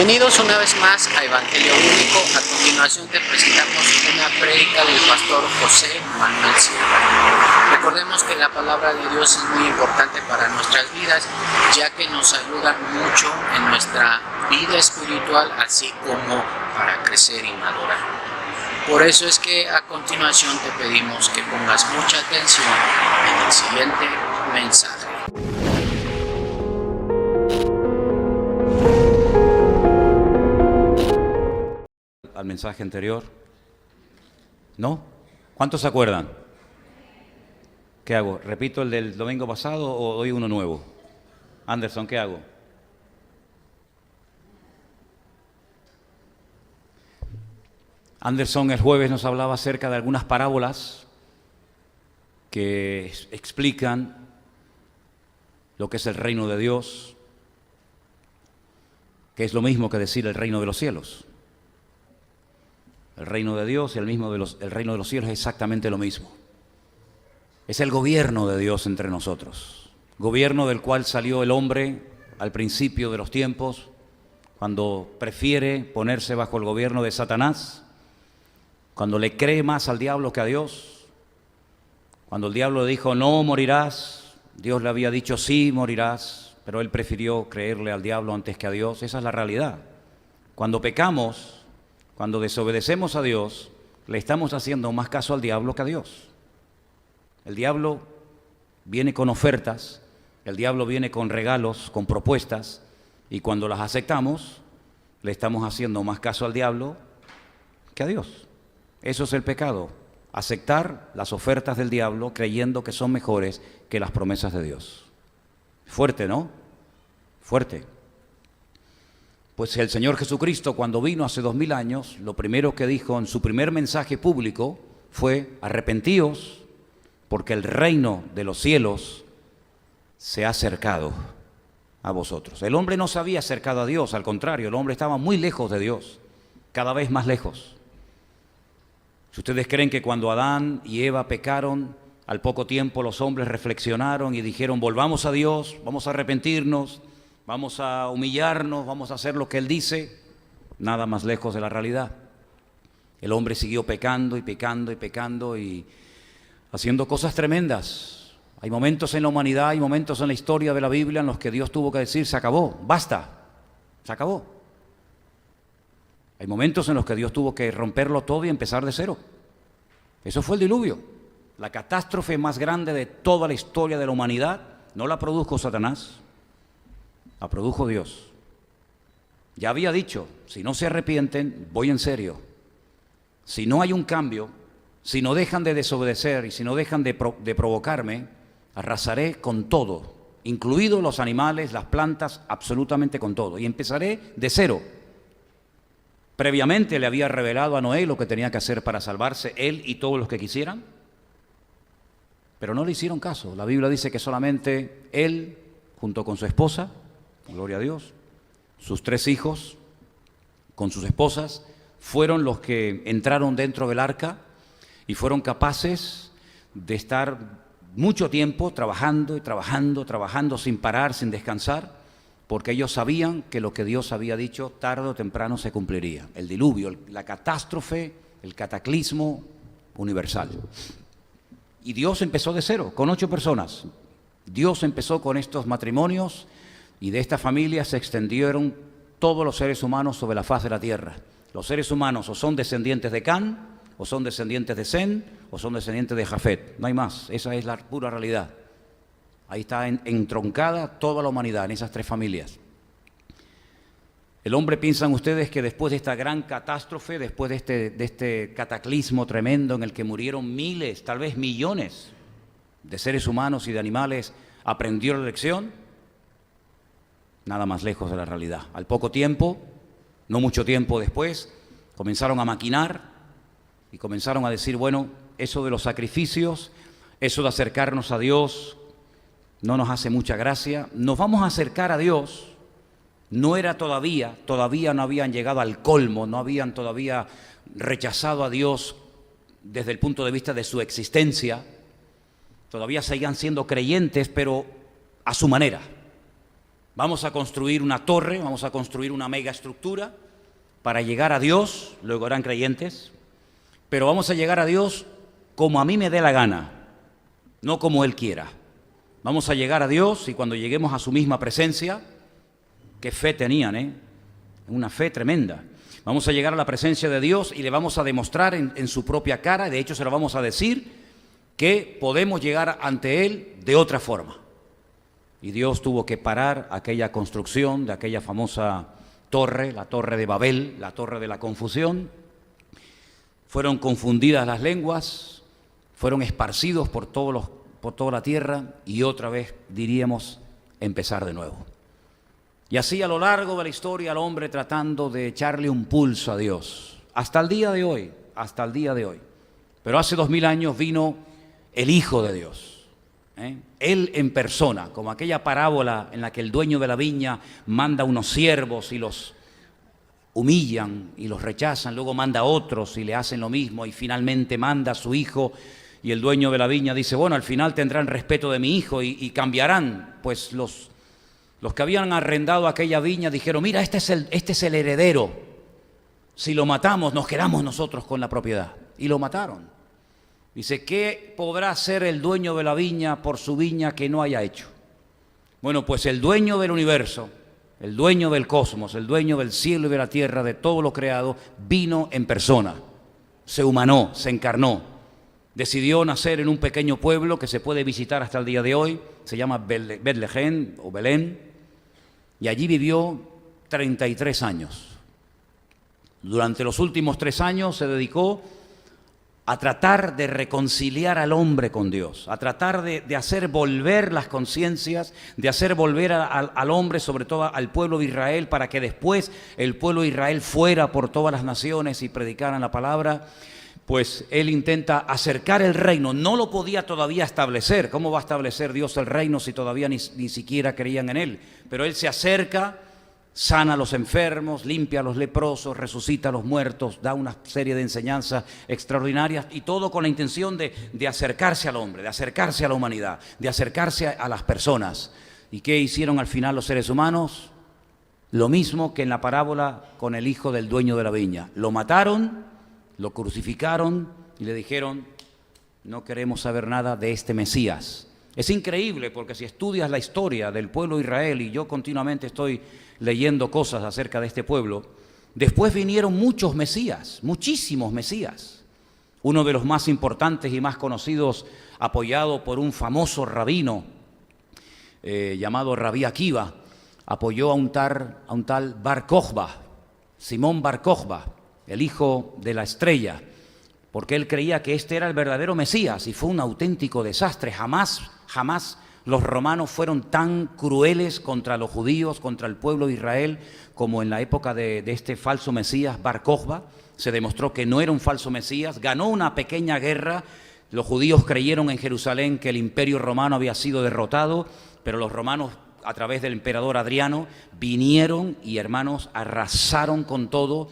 Bienvenidos una vez más a Evangelio Bíblico. A continuación te presentamos una prédica del pastor José Manuel Sierra. Recordemos que la palabra de Dios es muy importante para nuestras vidas, ya que nos ayuda mucho en nuestra vida espiritual, así como para crecer y madurar. Por eso es que a continuación te pedimos que pongas mucha atención en el siguiente mensaje. Al mensaje anterior. ¿No? ¿Cuántos se acuerdan? ¿Qué hago? ¿Repito el del domingo pasado o doy uno nuevo? Anderson, ¿qué hago? Anderson el jueves nos hablaba acerca de algunas parábolas que explican lo que es el reino de Dios, que es lo mismo que decir el reino de los cielos. El reino de Dios y el reino de los cielos es exactamente lo mismo. Es el gobierno de Dios entre nosotros, gobierno del cual salió el hombre al principio de los tiempos, cuando prefiere ponerse bajo el gobierno de Satanás, cuando le cree más al diablo que a Dios, cuando el diablo le dijo no morirás, Dios le había dicho sí morirás, pero él prefirió creerle al diablo antes que a Dios. Esa es la realidad. Cuando pecamos, cuando desobedecemos a Dios, le estamos haciendo más caso al diablo que a Dios. El diablo viene con ofertas, el diablo viene con regalos, con propuestas, y cuando las aceptamos, le estamos haciendo más caso al diablo que a Dios. Eso es el pecado, aceptar las ofertas del diablo creyendo que son mejores que las promesas de Dios. Fuerte, ¿no? Fuerte. Pues el Señor Jesucristo, cuando vino hace 2000 años, lo primero que dijo en su primer mensaje público fue: arrepentíos, porque el reino de los cielos se ha acercado a vosotros. El hombre no se había acercado a Dios, al contrario, el hombre estaba muy lejos de Dios, cada vez más lejos. Si ustedes creen que cuando Adán y Eva pecaron, al poco tiempo los hombres reflexionaron y dijeron: volvamos a Dios, vamos a arrepentirnos, vamos a humillarnos, vamos a hacer lo que Él dice, nada más lejos de la realidad. El hombre siguió pecando y pecando y pecando y haciendo cosas tremendas. Hay momentos en la humanidad, hay momentos en la historia de la Biblia en los que Dios tuvo que decir: se acabó, basta, se acabó. Hay momentos en los que Dios tuvo que romperlo todo y empezar de cero. Eso fue el diluvio. La catástrofe más grande de toda la historia de la humanidad no la produjo Satanás, la produjo Dios. Ya había dicho: si no se arrepienten, voy en serio. Si no hay un cambio, si no dejan de desobedecer y si no dejan de provocarme, arrasaré con todo, incluidos los animales, las plantas, absolutamente con todo. Y empezaré de cero. Previamente le había revelado a Noé lo que tenía que hacer para salvarse, él y todos los que quisieran. Pero no le hicieron caso. La Biblia dice que solamente él, junto con su esposa, gloria a Dios, sus 3 hijos, con sus esposas, fueron los que entraron dentro del arca y fueron capaces de estar mucho tiempo trabajando y trabajando, trabajando sin parar, sin descansar, porque ellos sabían que lo que Dios había dicho tarde o temprano se cumpliría. El diluvio, la catástrofe, el cataclismo universal. Y Dios empezó de cero, con 8 personas. Dios empezó con estos matrimonios y de esta familia se extendieron todos los seres humanos sobre la faz de la tierra. Los seres humanos o son descendientes de Can, o son descendientes de Sem, o son descendientes de Jafet. No hay más, esa es la pura realidad. Ahí está entroncada toda la humanidad en esas 3 familias. El hombre, piensan ustedes que después de esta gran catástrofe, después de este cataclismo tremendo en el que murieron miles, tal vez millones de seres humanos y de animales, aprendió la lección? Nada más lejos de la realidad. Al poco tiempo, no mucho tiempo después, comenzaron a maquinar y comenzaron a decir: bueno, eso de los sacrificios, eso de acercarnos a Dios, no nos hace mucha gracia, nos vamos a acercar a Dios. No era todavía no habían llegado al colmo, no habían todavía rechazado a Dios desde el punto de vista de su existencia, todavía seguían siendo creyentes, pero a su manera. Vamos a construir una torre, vamos a construir una mega estructura para llegar a Dios, luego eran creyentes, pero vamos a llegar a Dios como a mí me dé la gana, no como Él quiera. Vamos a llegar a Dios y cuando lleguemos a su misma presencia, qué fe tenían, una fe tremenda. Vamos a llegar a la presencia de Dios y le vamos a demostrar en su propia cara, de hecho se lo vamos a decir, que podemos llegar ante Él de otra forma. Y Dios tuvo que parar aquella construcción de aquella famosa torre, la torre de Babel, la torre de la confusión. Fueron confundidas las lenguas, fueron esparcidos por toda la tierra y otra vez, diríamos, empezar de nuevo. Y así a lo largo de la historia el hombre tratando de echarle un pulso a Dios, hasta el día de hoy, hasta el día de hoy. Pero hace 2000 años vino el Hijo de Dios. Él en persona, como aquella parábola en la que el dueño de la viña manda unos siervos y los humillan y los rechazan, luego manda a otros y le hacen lo mismo y finalmente manda a su hijo y el dueño de la viña dice, bueno, al final tendrán respeto de mi hijo y cambiarán. Pues los que habían arrendado aquella viña dijeron, mira, este es el heredero, si lo matamos nos quedamos nosotros con la propiedad, y lo mataron. Dice, ¿qué podrá hacer el dueño de la viña por su viña que no haya hecho? Bueno, pues el dueño del universo, el dueño del cosmos, el dueño del cielo y de la tierra, de todo lo creado, vino en persona, se humanó, se encarnó, decidió nacer en un pequeño pueblo que se puede visitar hasta el día de hoy, se llama Betlehem o Belén, y allí vivió 33 años. Durante los últimos 3 años se dedicó a tratar de reconciliar al hombre con Dios, a tratar de hacer volver las conciencias, de hacer volver al hombre, sobre todo al pueblo de Israel, para que después el pueblo de Israel fuera por todas las naciones y predicaran la palabra. Pues él intenta acercar el reino, no lo podía todavía establecer. ¿Cómo va a establecer Dios el reino si todavía ni siquiera creían en él? Pero él se acerca, sana a los enfermos, limpia a los leprosos, resucita a los muertos, da una serie de enseñanzas extraordinarias y todo con la intención de acercarse al hombre, de acercarse a la humanidad, de acercarse a las personas. ¿Y qué hicieron al final los seres humanos? Lo mismo que en la parábola con el hijo del dueño de la viña. Lo mataron, lo crucificaron y le dijeron, no queremos saber nada de este Mesías. Es increíble porque si estudias la historia del pueblo de Israel, y yo continuamente estoy leyendo cosas acerca de este pueblo, después vinieron muchos Mesías, muchísimos Mesías. Uno de los más importantes y más conocidos, apoyado por un famoso rabino llamado Rabí Akiva, apoyó a un tal Bar Kokhba, Simón Bar Kokhba, el hijo de la estrella, porque él creía que este era el verdadero Mesías y fue un auténtico desastre. Jamás los romanos fueron tan crueles contra los judíos, contra el pueblo de Israel, como en la época de este falso Mesías, Bar Kokhba. Se demostró que no era un falso Mesías, ganó una pequeña guerra, los judíos creyeron en Jerusalén que el imperio romano había sido derrotado, pero los romanos, a través del emperador Adriano, vinieron y, hermanos, arrasaron con todo.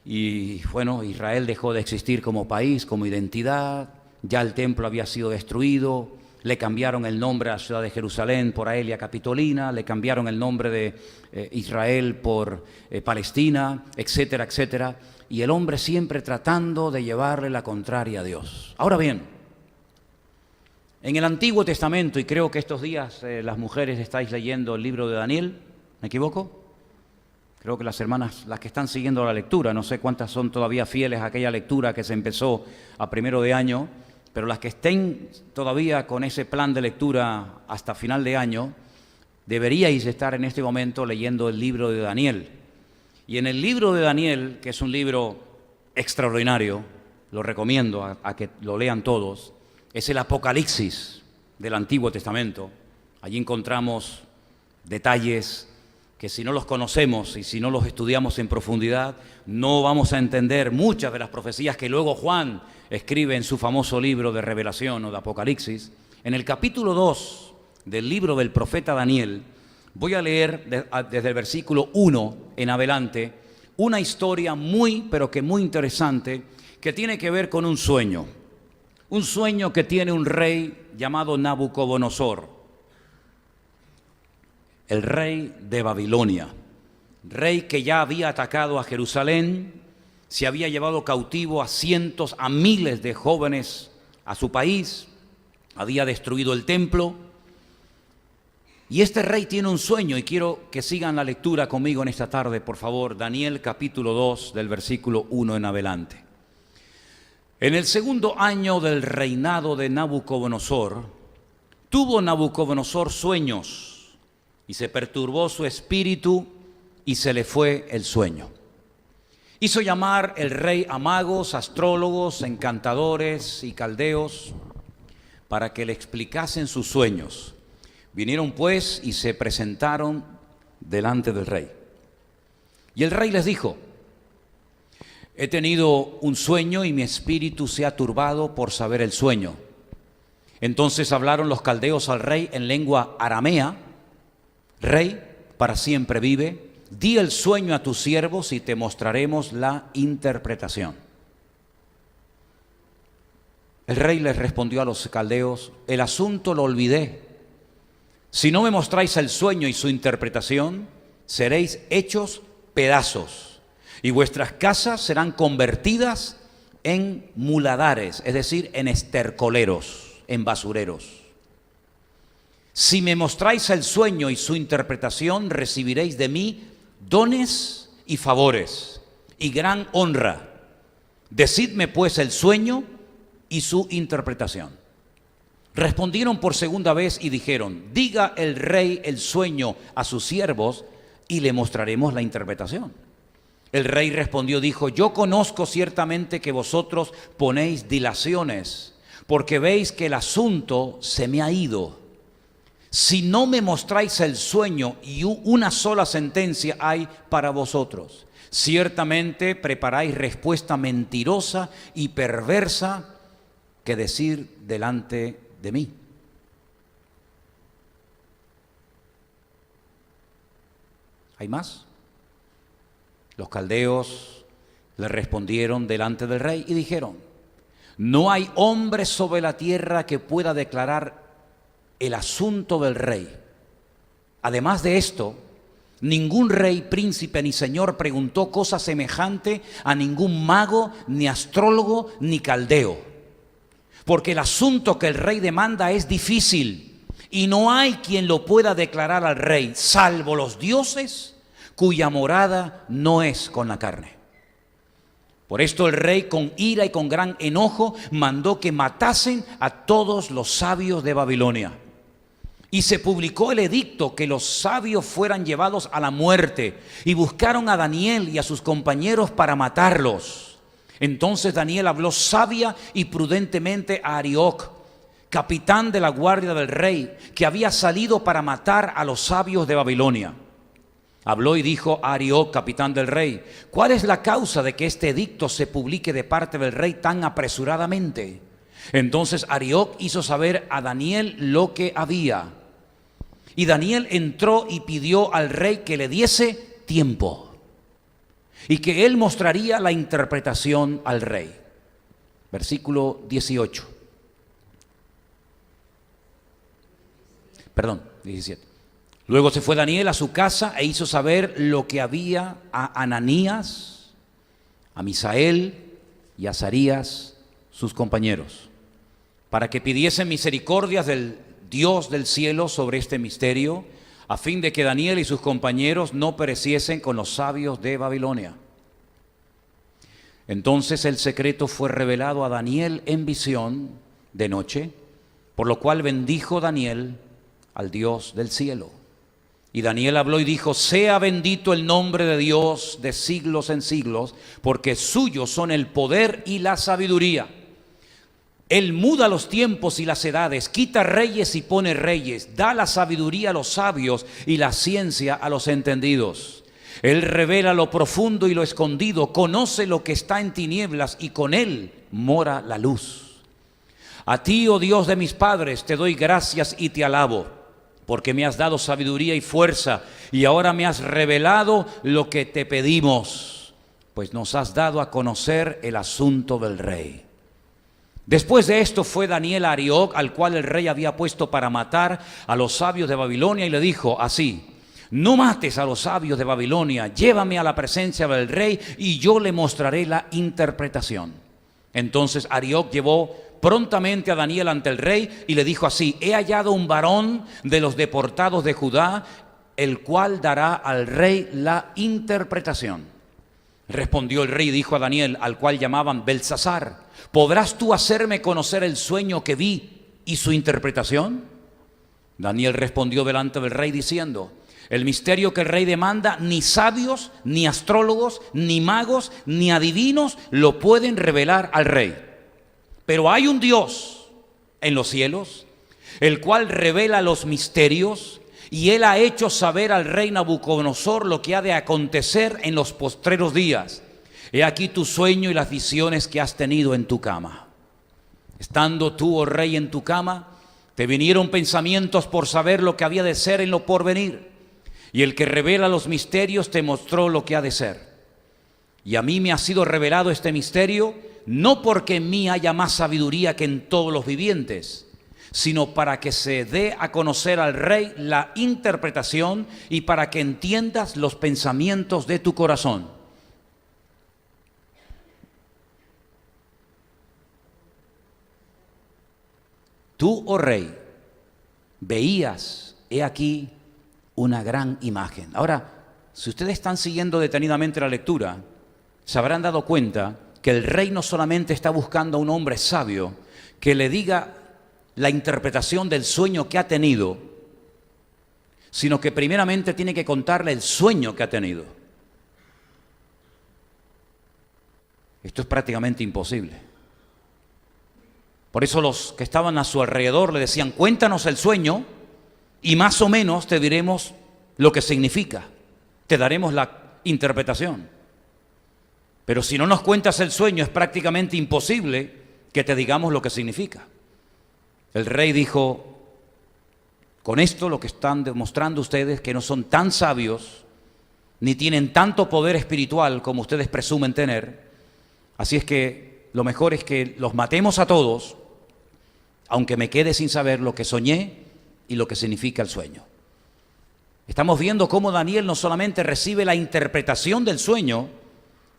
Y bueno, Israel dejó de existir como país, como identidad, ya el templo había sido destruido, le cambiaron el nombre a la ciudad de Jerusalén por Aelia Capitolina, le cambiaron el nombre de Israel por Palestina, etcétera, etcétera, y el hombre siempre tratando de llevarle la contraria a Dios. Ahora bien, en el Antiguo Testamento, y creo que estos días las mujeres estáis leyendo el libro de Daniel, ¿me equivoco? Creo que las hermanas, las que están siguiendo la lectura, no sé cuántas son todavía fieles a aquella lectura que se empezó a primero de año, pero las que estén todavía con ese plan de lectura hasta final de año, deberíais estar en este momento leyendo el libro de Daniel. Y en el libro de Daniel, que es un libro extraordinario, lo recomiendo a que lo lean todos, es el Apocalipsis del Antiguo Testamento. Allí encontramos detalles que si no los conocemos y si no los estudiamos en profundidad, no vamos a entender muchas de las profecías que luego Juan escribe en su famoso libro de Revelación o de Apocalipsis. En el capítulo 2 del libro del profeta Daniel, voy a leer desde el versículo 1 en adelante una historia pero que muy interesante, que tiene que ver con un sueño que tiene un rey llamado Nabucodonosor. el rey de Babilonia, rey que ya había atacado a Jerusalén, se había llevado cautivo a cientos, a miles de jóvenes a su país, había destruido el templo. Y este rey tiene un sueño, y quiero que sigan la lectura conmigo en esta tarde, por favor. Daniel capítulo 2, del versículo 1 en adelante. En el segundo año del reinado de Nabucodonosor, tuvo Nabucodonosor sueños, y se perturbó su espíritu, y se le fue el sueño. Hizo llamar el rey a magos, astrólogos, encantadores y caldeos, para que le explicasen sus sueños. Vinieron pues y se presentaron delante del rey. Y el rey les dijo: he tenido un sueño y mi espíritu se ha turbado por saber el sueño. Entonces hablaron los caldeos al rey en lengua aramea: Rey, para siempre vive, di el sueño a tus siervos y te mostraremos la interpretación. El rey les respondió a los caldeos: el asunto lo olvidé. Si no me mostráis el sueño y su interpretación, seréis hechos pedazos, y vuestras casas serán convertidas en muladares, es decir, en estercoleros, en basureros. Si me mostráis el sueño y su interpretación, recibiréis de mí dones y favores y gran honra. Decidme pues el sueño y su interpretación. Respondieron por segunda vez y dijeron: diga el rey el sueño a sus siervos y le mostraremos la interpretación. El rey respondió, dijo: yo conozco ciertamente que vosotros ponéis dilaciones, porque veis que el asunto se me ha ido. Si no me mostráis el sueño, y una sola sentencia hay para vosotros. Ciertamente preparáis respuesta mentirosa y perversa que decir delante de mí. ¿Hay más? Los caldeos le respondieron delante del rey y dijeron: no hay hombre sobre la tierra que pueda declarar el asunto del rey. Además de esto, ningún rey, príncipe ni señor preguntó cosa semejante a ningún mago, ni astrólogo, ni caldeo. Porque el asunto que el rey demanda es difícil, y no hay quien lo pueda declarar al rey, salvo los dioses, cuya morada no es con la carne. Por esto el rey, con ira y con gran enojo, mandó que matasen a todos los sabios de Babilonia. Y se publicó el edicto que los sabios fueran llevados a la muerte, y buscaron a Daniel y a sus compañeros para matarlos. Entonces Daniel habló sabia y prudentemente a Arioc, capitán de la guardia del rey, que había salido para matar a los sabios de Babilonia. Habló y dijo a Arioc, capitán del rey: ¿cuál es la causa de que este edicto se publique de parte del rey tan apresuradamente? Entonces Arioc hizo saber a Daniel lo que había. Y Daniel entró y pidió al rey que le diese tiempo, y que él mostraría la interpretación al rey. Versículo 18. 17. Luego se fue Daniel a su casa e hizo saber lo que había a Ananías, a Misael y a Azarías, sus compañeros, para que pidiesen misericordias del Dios del cielo sobre este misterio, a fin de que Daniel y sus compañeros no pereciesen con los sabios de Babilonia. Entonces el secreto fue revelado a Daniel en visión de noche, por lo cual bendijo Daniel al Dios del cielo. Y Daniel habló y dijo: sea bendito el nombre de Dios de siglos en siglos, porque suyos son el poder y la sabiduría. Él muda los tiempos y las edades, quita reyes y pone reyes, da la sabiduría a los sabios y la ciencia a los entendidos. Él revela lo profundo y lo escondido, conoce lo que está en tinieblas, y con él mora la luz. A ti, oh Dios de mis padres, te doy gracias y te alabo, porque me has dado sabiduría y fuerza, y ahora me has revelado lo que te pedimos, pues nos has dado a conocer el asunto del rey. Después de esto fue Daniel a Arioc, al cual el rey había puesto para matar a los sabios de Babilonia, y le dijo así: no mates a los sabios de Babilonia, llévame a la presencia del rey y yo le mostraré la interpretación. Entonces Arioc llevó prontamente a Daniel ante el rey y le dijo así: he hallado un varón de los deportados de Judá, el cual dará al rey la interpretación. Respondió el rey y dijo a Daniel, al cual llamaban Belsasar: ¿podrás tú hacerme conocer el sueño que vi y su interpretación? Daniel respondió delante del rey diciendo: el misterio que el rey demanda, ni sabios, ni astrólogos, ni magos, ni adivinos lo pueden revelar al rey. Pero hay un Dios en los cielos, el cual revela los misterios, y él ha hecho saber al rey Nabucodonosor lo que ha de acontecer en los postreros días. He aquí tu sueño y las visiones que has tenido en tu cama. Estando tú, oh rey, en tu cama, te vinieron pensamientos por saber lo que había de ser en lo porvenir. Y el que revela los misterios te mostró lo que ha de ser. Y a mí me ha sido revelado este misterio, no porque en mí haya más sabiduría que en todos los vivientes, sino para que se dé a conocer al rey la interpretación y para que entiendas los pensamientos de tu corazón. Tú, oh rey, veías, he aquí, una gran imagen. Ahora, si ustedes están siguiendo detenidamente la lectura, se habrán dado cuenta que el rey no solamente está buscando a un hombre sabio que le diga la interpretación del sueño que ha tenido, sino que primeramente tiene que contarle el sueño que ha tenido. Esto es prácticamente imposible. Por eso los que estaban a su alrededor le decían: cuéntanos el sueño y más o menos te diremos lo que significa, te daremos la interpretación. Pero si no nos cuentas el sueño, es prácticamente imposible que te digamos lo que significa. El rey dijo: con esto lo que están demostrando ustedes que no son tan sabios, ni tienen tanto poder espiritual como ustedes presumen tener, así es que lo mejor es que los matemos a todos, aunque me quede sin saber lo que soñé y lo que significa el sueño. Estamos viendo cómo Daniel no solamente recibe la interpretación del sueño,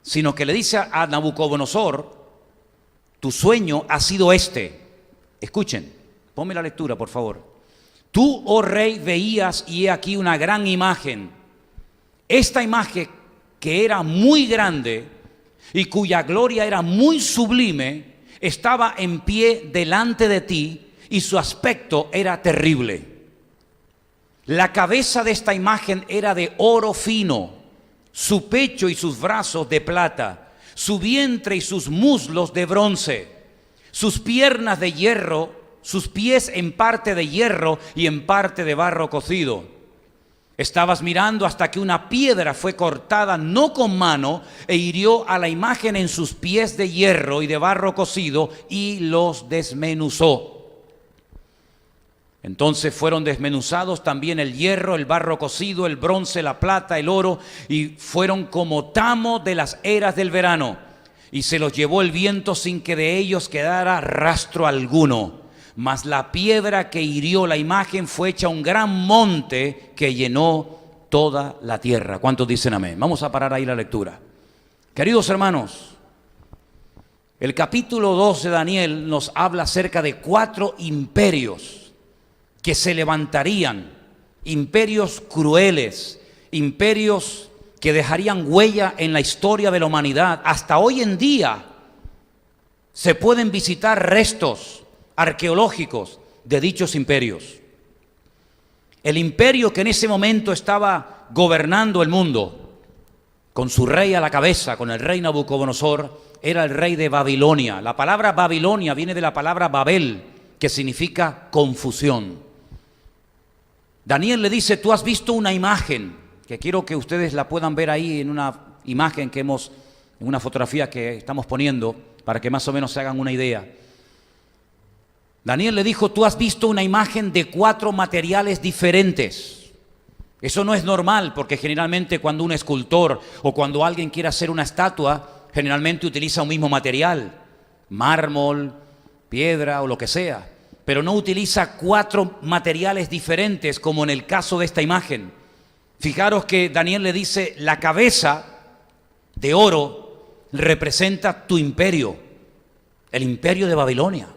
sino que le dice a Nabucodonosor: tu sueño ha sido este. Escuchen, ponme la lectura, por favor. Tú, oh rey, veías y he aquí una gran imagen. Esta imagen, que era muy grande y cuya gloria era muy sublime, estaba en pie delante de ti y su aspecto era terrible. La cabeza de esta imagen era de oro fino, su pecho y sus brazos de plata, su vientre y sus muslos de bronce, sus piernas de hierro, sus pies en parte de hierro y en parte de barro cocido. Estabas mirando hasta que una piedra fue cortada no con mano e hirió a la imagen en sus pies de hierro y de barro cocido y los desmenuzó. Entonces fueron desmenuzados también el hierro, el barro cocido, el bronce, la plata, el oro, y fueron como tamo de las eras del verano, y se los llevó el viento sin que de ellos quedara rastro alguno. Mas la piedra que hirió la imagen fue hecha un gran monte que llenó toda la tierra. ¿Cuántos dicen amén? Vamos a parar ahí la lectura. Queridos hermanos, el capítulo 2 de Daniel nos habla acerca de 4 imperios que se levantarían, imperios crueles, imperios que dejarían huella en la historia de la humanidad. Hasta hoy en día se pueden visitar restos arqueológicos de dichos imperios. El imperio que en ese momento estaba gobernando el mundo, con su rey a la cabeza, con el rey Nabucodonosor, era el rey de Babilonia. La palabra Babilonia viene de la palabra Babel, que significa confusión. Daniel le dice: tú has visto una imagen, que quiero que ustedes la puedan ver ahí en una imagen en una fotografía que estamos poniendo, para que más o menos se hagan una idea. Daniel le dijo: tú has visto una imagen de 4 materiales diferentes. Eso no es normal, porque generalmente cuando un escultor o cuando alguien quiere hacer una estatua, generalmente utiliza un mismo material, mármol, piedra o lo que sea, pero no utiliza 4 materiales diferentes como en el caso de esta imagen. Fijaros que Daniel le dice, la cabeza de oro representa tu imperio, el imperio de Babilonia,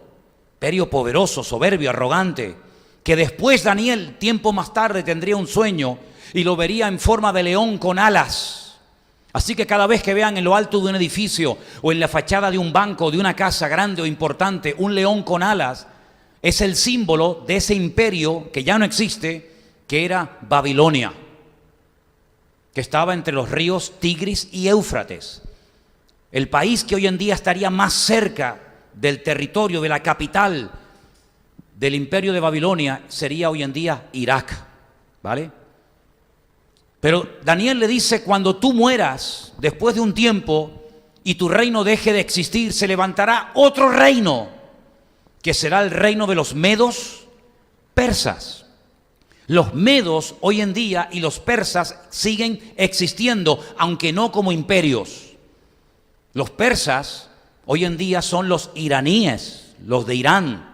imperio poderoso, soberbio, arrogante, que después Daniel, tiempo más tarde, tendría un sueño y lo vería en forma de león con alas. Así que cada vez que vean en lo alto de un edificio o en la fachada de un banco, de una casa grande o importante, un león con alas, es el símbolo de ese imperio que ya no existe, que era Babilonia, que estaba entre los ríos Tigris y Éufrates. El país que hoy en día estaría más cerca del territorio, de la capital del imperio de Babilonia, sería hoy en día Irak, ¿vale? Pero Daniel le dice, cuando tú mueras, después de un tiempo, y tu reino deje de existir, se levantará otro reino, que será el reino de los medos persas. Los medos hoy en día y los persas siguen existiendo, aunque no como imperios. Los persas hoy en día son los iraníes, los de Irán.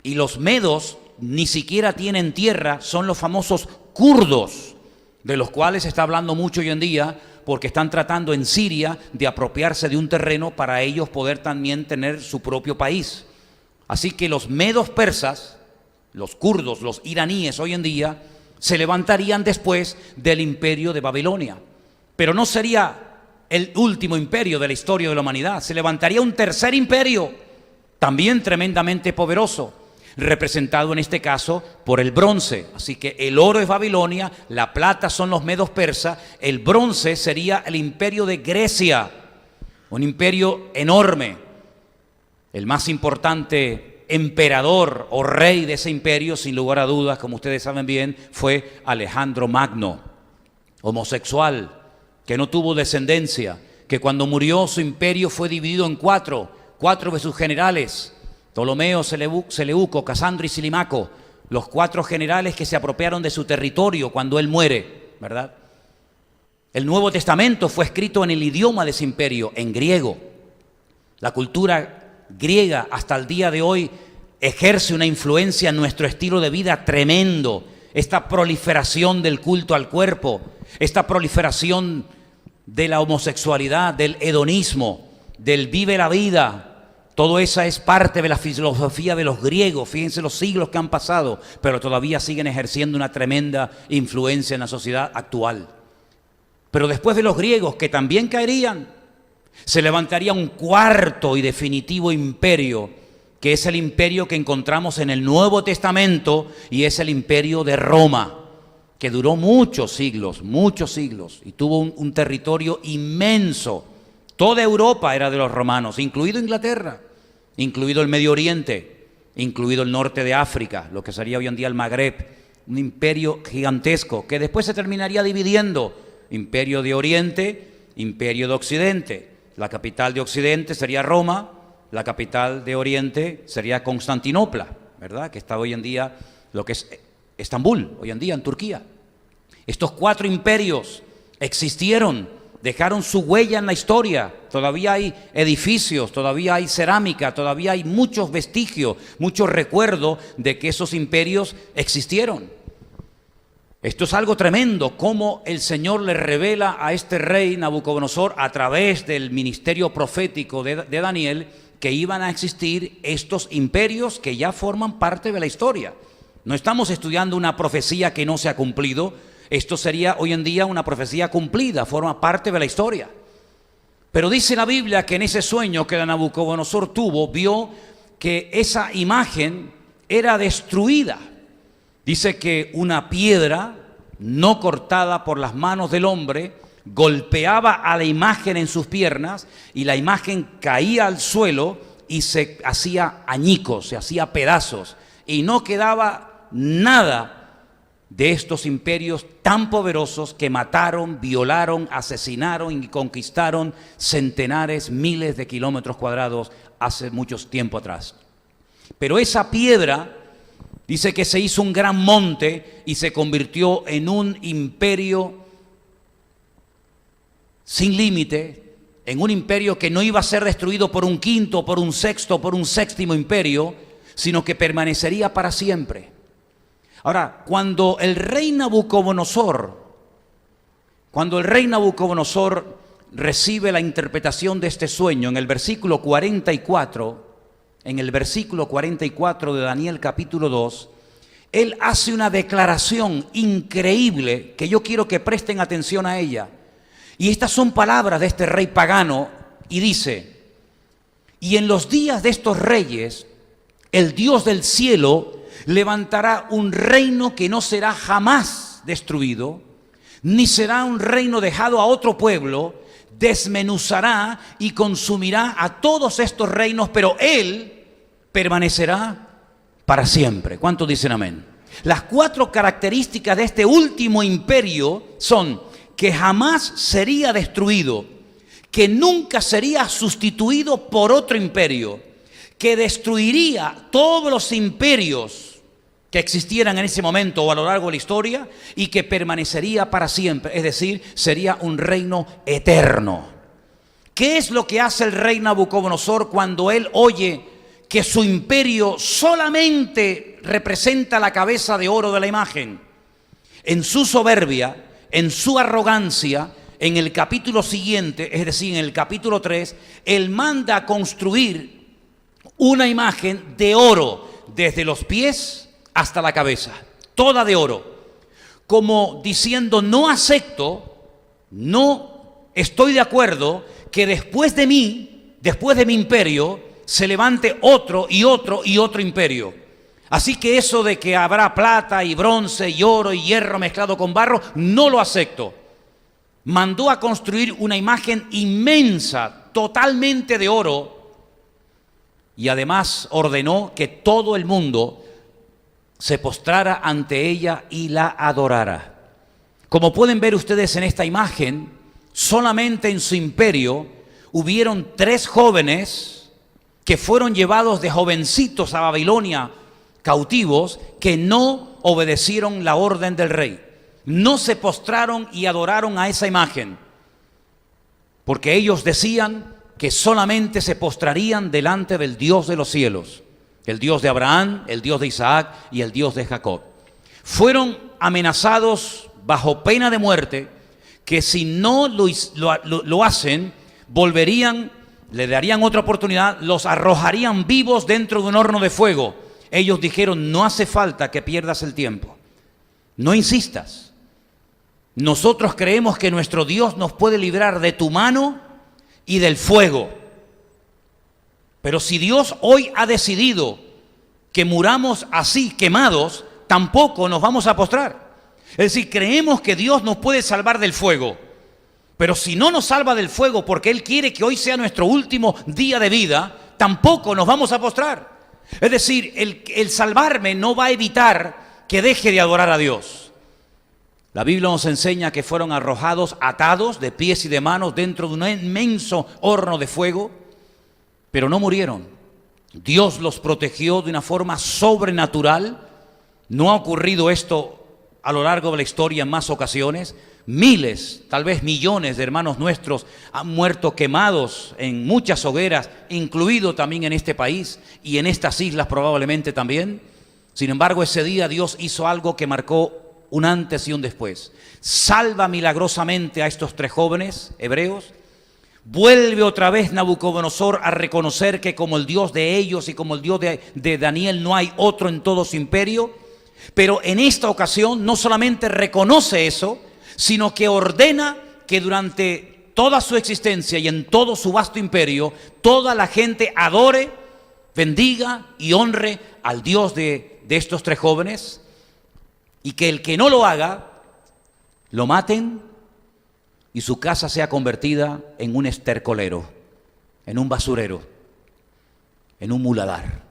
Y los medos ni siquiera tienen tierra, son los famosos kurdos, de los cuales se está hablando mucho hoy en día, porque están tratando en Siria de apropiarse de un terreno para ellos poder también tener su propio país. Así que los medos persas, los kurdos, los iraníes hoy en día, se levantarían después del imperio de Babilonia. Pero no sería el último imperio de la historia de la humanidad, se levantaría un tercer imperio, también tremendamente poderoso, representado en este caso por el bronce. Así que el oro es Babilonia, la plata son los medos persas, el bronce sería el imperio de Grecia, un imperio enorme. El más importante emperador o rey de ese imperio, sin lugar a dudas, como ustedes saben bien, fue Alejandro Magno, homosexual, que no tuvo descendencia, que cuando murió su imperio fue dividido en cuatro de sus generales, Ptolomeo, Seleuco, Casandro y Silimaco, los 4 generales que se apropiaron de su territorio cuando él muere, ¿verdad? El Nuevo Testamento fue escrito en el idioma de ese imperio, en griego. La cultura griega hasta el día de hoy ejerce una influencia en nuestro estilo de vida tremendo. Esta proliferación del culto al cuerpo, esta proliferación de la homosexualidad, del hedonismo, del vive la vida, todo eso es parte de la filosofía de los griegos. Fíjense los siglos que han pasado, pero todavía siguen ejerciendo una tremenda influencia en la sociedad actual. Pero después de los griegos, que también caerían, se levantaría un cuarto y definitivo imperio, que es el imperio que encontramos en el Nuevo Testamento, y es el imperio de Roma, que duró muchos siglos, y tuvo un territorio inmenso. Toda Europa era de los romanos, incluido Inglaterra, incluido el Medio Oriente, incluido el norte de África, lo que sería hoy en día el Magreb, un imperio gigantesco que después se terminaría dividiendo, imperio de Oriente, imperio de Occidente. La capital de Occidente sería Roma, la capital de Oriente sería Constantinopla, ¿verdad? Que está hoy en día lo que es Estambul, hoy en día en Turquía. Estos 4 imperios existieron, dejaron su huella en la historia. Todavía hay edificios, todavía hay cerámica, todavía hay muchos vestigios, muchos recuerdos de que esos imperios existieron. Esto es algo tremendo, cómo el Señor le revela a este rey Nabucodonosor a través del ministerio profético de Daniel que iban a existir estos imperios que ya forman parte de la historia. No estamos estudiando una profecía que no se ha cumplido. Esto sería hoy en día una profecía cumplida, forma parte de la historia. Pero dice la Biblia que en ese sueño que Nabucodonosor tuvo, vio que esa imagen era destruida. Dice que una piedra no cortada por las manos del hombre golpeaba a la imagen en sus piernas y la imagen caía al suelo y se hacía añicos, se hacía pedazos y no quedaba nada de estos imperios tan poderosos que mataron, violaron, asesinaron y conquistaron centenares, miles de kilómetros cuadrados hace mucho tiempo atrás. Pero esa piedra dice que se hizo un gran monte y se convirtió en un imperio sin límite, en un imperio que no iba a ser destruido por un quinto, por un sexto, por un séptimo imperio, sino que permanecería para siempre. Ahora, cuando el rey Nabucodonosor recibe la interpretación de este sueño en el versículo 44, de Daniel capítulo 2, él hace una declaración increíble que yo quiero que presten atención a ella. Y estas son palabras de este rey pagano y dice: y en los días de estos reyes, el Dios del cielo levantará un reino que no será jamás destruido, ni será un reino dejado a otro pueblo. Desmenuzará y consumirá a todos estos reinos, pero él permanecerá para siempre. ¿Cuántos dicen amén? Las 4 características de este último imperio son que jamás sería destruido, que nunca sería sustituido por otro imperio, que destruiría todos los imperios que existieran en ese momento o a lo largo de la historia, y que permanecería para siempre, es decir, sería un reino eterno. ¿Qué es lo que hace el rey Nabucodonosor cuando él oye que su imperio solamente representa la cabeza de oro de la imagen? En su soberbia, en su arrogancia, en el capítulo siguiente, es decir, en el capítulo 3, él manda a construir una imagen de oro desde los pies hasta la cabeza, toda de oro, como diciendo: no acepto, no estoy de acuerdo que después de mí, después de mi imperio, se levante otro y otro y otro imperio. Así que eso de que habrá plata y bronce y oro y hierro mezclado con barro, no lo acepto. Mandó a construir una imagen inmensa, totalmente de oro, y además ordenó que todo el mundo se postrara ante ella y la adorara. Como pueden ver ustedes en esta imagen, solamente en su imperio hubieron 3 jóvenes que fueron llevados de jovencitos a Babilonia cautivos, que no obedecieron la orden del rey. No se postraron y adoraron a esa imagen, porque ellos decían que solamente se postrarían delante del Dios de los cielos, el Dios de Abraham, el Dios de Isaac y el Dios de Jacob. Fueron amenazados bajo pena de muerte, que si no lo hacen, volverían, le darían otra oportunidad, los arrojarían vivos dentro de un horno de fuego. Ellos dijeron: no hace falta que pierdas el tiempo, no insistas. Nosotros creemos que nuestro Dios nos puede librar de tu mano y del fuego. Pero si Dios hoy ha decidido que muramos así, quemados, tampoco nos vamos a postrar. Es decir, creemos que Dios nos puede salvar del fuego, pero si no nos salva del fuego porque Él quiere que hoy sea nuestro último día de vida, tampoco nos vamos a postrar. Es decir, el salvarme no va a evitar que deje de adorar a Dios. La Biblia nos enseña que fueron arrojados atados de pies y de manos dentro de un inmenso horno de fuego, pero no murieron. Dios los protegió de una forma sobrenatural. No ha ocurrido esto a lo largo de la historia en más ocasiones. Miles, tal vez millones de hermanos nuestros han muerto quemados en muchas hogueras, incluido también en este país y en estas islas probablemente también. Sin embargo, ese día Dios hizo algo que marcó un antes y un después. Salva milagrosamente a estos 3 jóvenes hebreos. Vuelve otra vez Nabucodonosor a reconocer que como el Dios de ellos y como el Dios de Daniel no hay otro en todo su imperio. Pero en esta ocasión no solamente reconoce eso, sino que ordena que durante toda su existencia y en todo su vasto imperio, toda la gente adore, bendiga y honre al Dios de estos 3 jóvenes, y que el que no lo haga, lo maten y su casa sea convertida en un estercolero, en un basurero, en un muladar.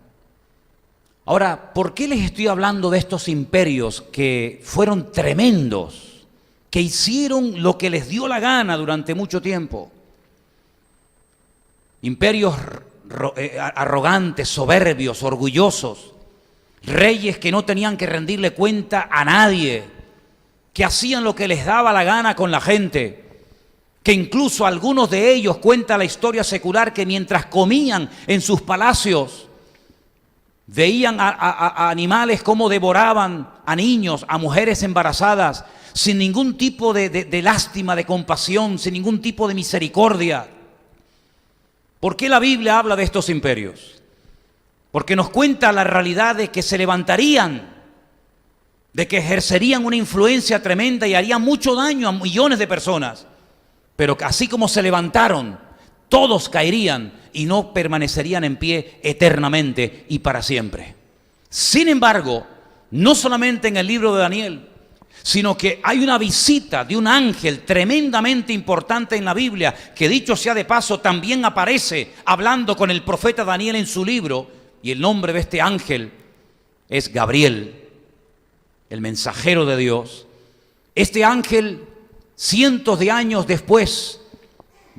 Ahora, ¿por qué les estoy hablando de estos imperios que fueron tremendos, que hicieron lo que les dio la gana durante mucho tiempo? Imperios arrogantes, soberbios, orgullosos, reyes que no tenían que rendirle cuenta a nadie, que hacían lo que les daba la gana con la gente, que incluso algunos de ellos, cuenta la historia secular, que mientras comían en sus palacios, Veían a animales como devoraban a niños, a mujeres embarazadas, sin ningún tipo de lástima, de compasión, sin ningún tipo de misericordia. ¿Por qué la Biblia habla de estos imperios? Porque nos cuenta la realidad de que se levantarían, de que ejercerían una influencia tremenda y harían mucho daño a millones de personas. Pero así como se levantaron, todos caerían y no permanecerían en pie eternamente y para siempre. Sin embargo, no solamente en el libro de Daniel, sino que hay una visita de un ángel tremendamente importante en la Biblia, que dicho sea de paso también aparece hablando con el profeta Daniel en su libro, y el nombre de este ángel es Gabriel, el mensajero de Dios. Este ángel, cientos de años después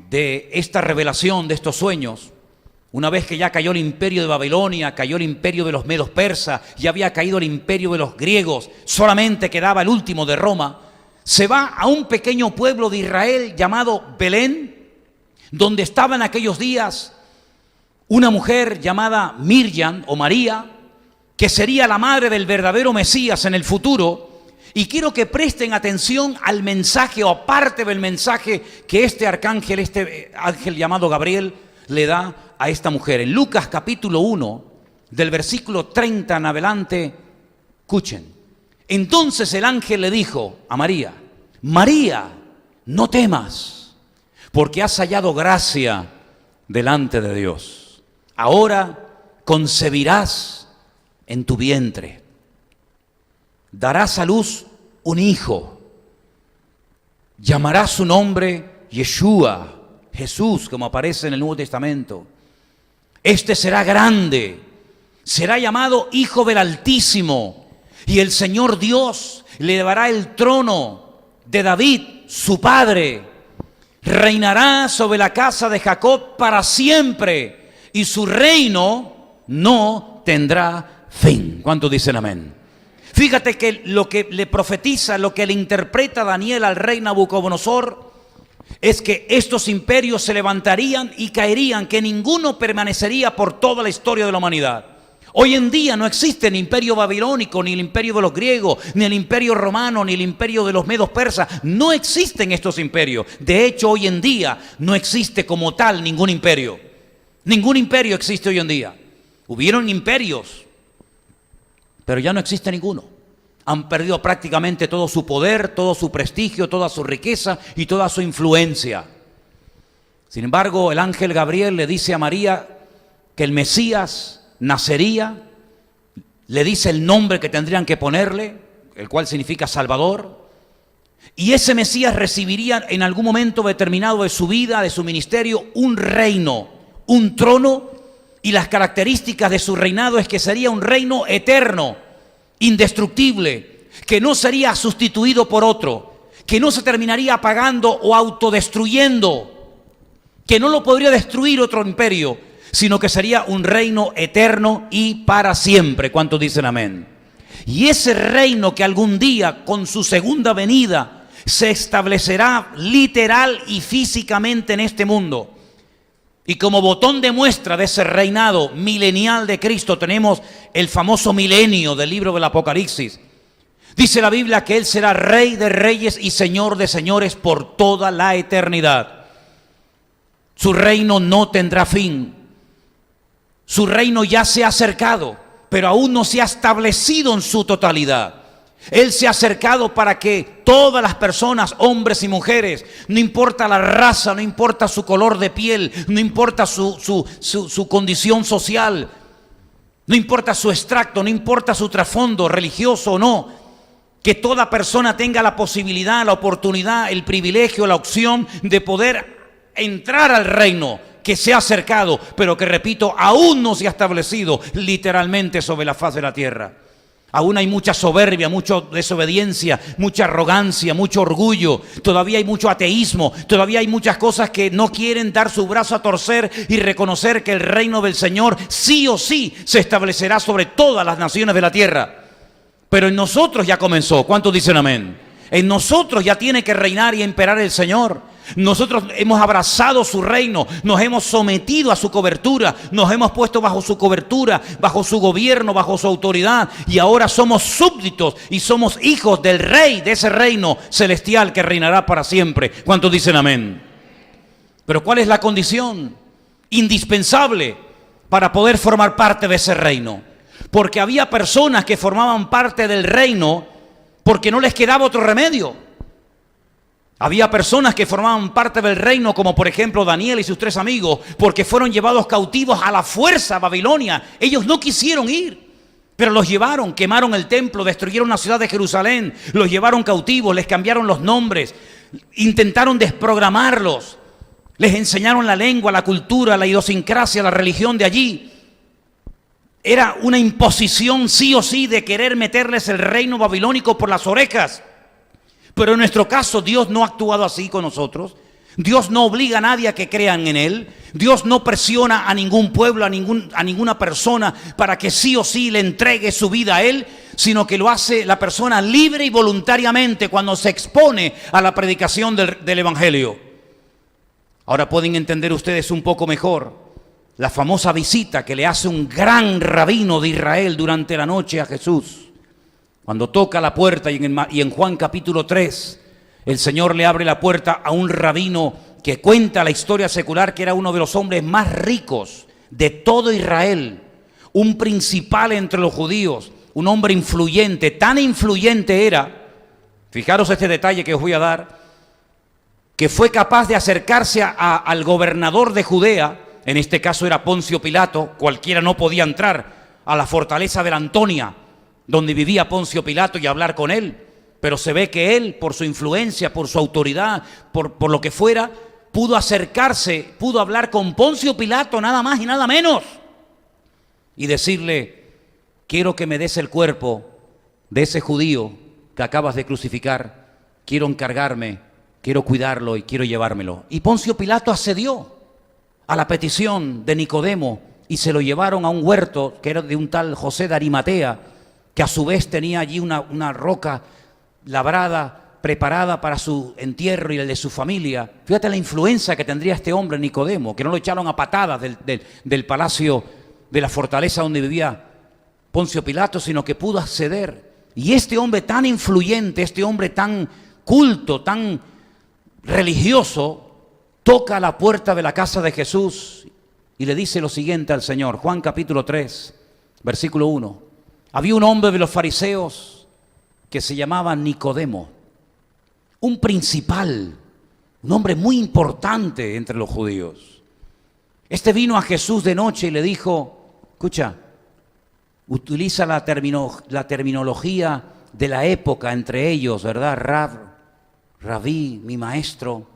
de esta revelación, de estos sueños, una vez que ya cayó el imperio de Babilonia, cayó el imperio de los medos persas, ya había caído el imperio de los griegos, solamente quedaba el último de Roma, se va a un pequeño pueblo de Israel llamado Belén, donde estaba en aquellos días una mujer llamada Miriam o María, que sería la madre del verdadero Mesías en el futuro. Y quiero que presten atención al mensaje o parte del mensaje que este ángel llamado Gabriel le da a esta mujer. En Lucas capítulo 1, del versículo 30 en adelante, escuchen. Entonces el ángel le dijo a María: María, no temas, porque has hallado gracia delante de Dios. Ahora concebirás en tu vientre, darás a luz un hijo, llamarás su nombre Yeshua, Jesús, como aparece en el Nuevo Testamento. Este será grande, será llamado Hijo del Altísimo, y el Señor Dios le dará el trono de David, su padre. Reinará sobre la casa de Jacob para siempre, y su reino no tendrá fin. ¿Cuántos dicen amén? Fíjate que lo que le profetiza, lo que le interpreta Daniel al rey Nabucodonosor, es que estos imperios se levantarían y caerían, que ninguno permanecería por toda la historia de la humanidad. Hoy en día no existe el imperio babilónico, ni el imperio de los griegos, ni el imperio romano, ni el imperio de los medos persas. No existen estos imperios. De hecho, hoy en día no existe como tal ningún imperio. Ningún imperio existe hoy en día. Hubieron imperios, pero ya no existe ninguno. Han perdido prácticamente todo su poder, todo su prestigio, toda su riqueza y toda su influencia. Sin embargo, el ángel Gabriel le dice a María que el Mesías nacería, le dice el nombre que tendrían que ponerle, el cual significa Salvador, y ese Mesías recibiría en algún momento determinado de su vida, de su ministerio, un reino, un trono, y las características de su reinado es que sería un reino eterno, indestructible, que no sería sustituido por otro, que no se terminaría apagando o autodestruyendo, que no lo podría destruir otro imperio, sino que sería un reino eterno y para siempre. ¿Cuántos dicen amén? Y ese reino que algún día con su segunda venida se establecerá literal y físicamente en este mundo. Y como botón de muestra de ese reinado milenial de Cristo tenemos el famoso milenio del libro del Apocalipsis. Dice la Biblia que Él será Rey de reyes y Señor de señores por toda la eternidad. Su reino no tendrá fin. Su reino ya se ha acercado, pero aún no se ha establecido en su totalidad. Él se ha acercado para que todas las personas, hombres y mujeres, no importa la raza, no importa su color de piel, no importa su condición social, no importa su extracto, no importa su trasfondo religioso o no, que toda persona tenga la posibilidad, la oportunidad, el privilegio, la opción de poder entrar al reino que se ha acercado, pero que, repito, aún no se ha establecido literalmente sobre la faz de la tierra. Aún hay mucha soberbia, mucha desobediencia, mucha arrogancia, mucho orgullo. Todavía hay mucho ateísmo. Todavía hay muchas cosas que no quieren dar su brazo a torcer y reconocer que el reino del Señor sí o sí se establecerá sobre todas las naciones de la tierra. Pero en nosotros ya comenzó. ¿Cuántos dicen amén? En nosotros ya tiene que reinar y imperar el Señor. Nosotros hemos abrazado su reino, nos hemos sometido a su cobertura, nos hemos puesto bajo su cobertura, bajo su gobierno, bajo su autoridad, y ahora somos súbditos y somos hijos del rey de ese reino celestial que reinará para siempre. ¿Cuántos dicen amén? Pero ¿cuál es la condición indispensable para poder formar parte de ese reino? Porque había personas que formaban parte del reino porque no les quedaba otro remedio. Había personas que formaban parte del reino, como por ejemplo Daniel y sus 3 amigos, porque fueron llevados cautivos a la fuerza a Babilonia. Ellos no quisieron ir, pero los llevaron, quemaron el templo, destruyeron la ciudad de Jerusalén, los llevaron cautivos, les cambiaron los nombres, intentaron desprogramarlos, les enseñaron la lengua, la cultura, la idiosincrasia, la religión de allí. Era una imposición sí o sí de querer meterles el reino babilónico por las orejas. Pero en nuestro caso Dios no ha actuado así con nosotros. Dios no obliga a nadie a que crean en Él. Dios no presiona a ningún pueblo, a ninguna persona para que sí o sí le entregue su vida a Él, sino que lo hace la persona libre y voluntariamente cuando se expone a la predicación del Evangelio. Ahora pueden entender ustedes un poco mejor la famosa visita que le hace un gran rabino de Israel durante la noche a Jesús. Cuando toca la puerta, y en Juan capítulo 3, el Señor le abre la puerta a un rabino que cuenta la historia secular, que era uno de los hombres más ricos de todo Israel, un principal entre los judíos, un hombre influyente, tan influyente era, fijaros este detalle que os voy a dar, que fue capaz de acercarse al gobernador de Judea, en este caso era Poncio Pilato. Cualquiera no podía entrar a la fortaleza de la Antonia, donde vivía Poncio Pilato, y hablar con él, pero se ve que él, por su influencia, por su autoridad, por lo que fuera, pudo acercarse, pudo hablar con Poncio Pilato, nada más y nada menos, y decirle: quiero que me des el cuerpo de ese judío que acabas de crucificar, quiero encargarme, quiero cuidarlo y quiero llevármelo. Y Poncio Pilato accedió a la petición de Nicodemo y se lo llevaron a un huerto que era de un tal José de Arimatea, que a su vez tenía allí una roca labrada, preparada para su entierro y el de su familia. Fíjate la influencia que tendría este hombre Nicodemo, que no lo echaron a patadas del palacio, de la fortaleza donde vivía Poncio Pilato, sino que pudo acceder. Y este hombre tan influyente, este hombre tan culto, tan religioso, toca la puerta de la casa de Jesús y le dice lo siguiente al Señor. Juan capítulo 3, versículo 1. Había un hombre de los fariseos que se llamaba Nicodemo, un principal, un hombre muy importante entre los judíos. Este vino a Jesús de noche y le dijo, escucha, utiliza la terminología de la época entre ellos, ¿verdad? Rabí, mi maestro.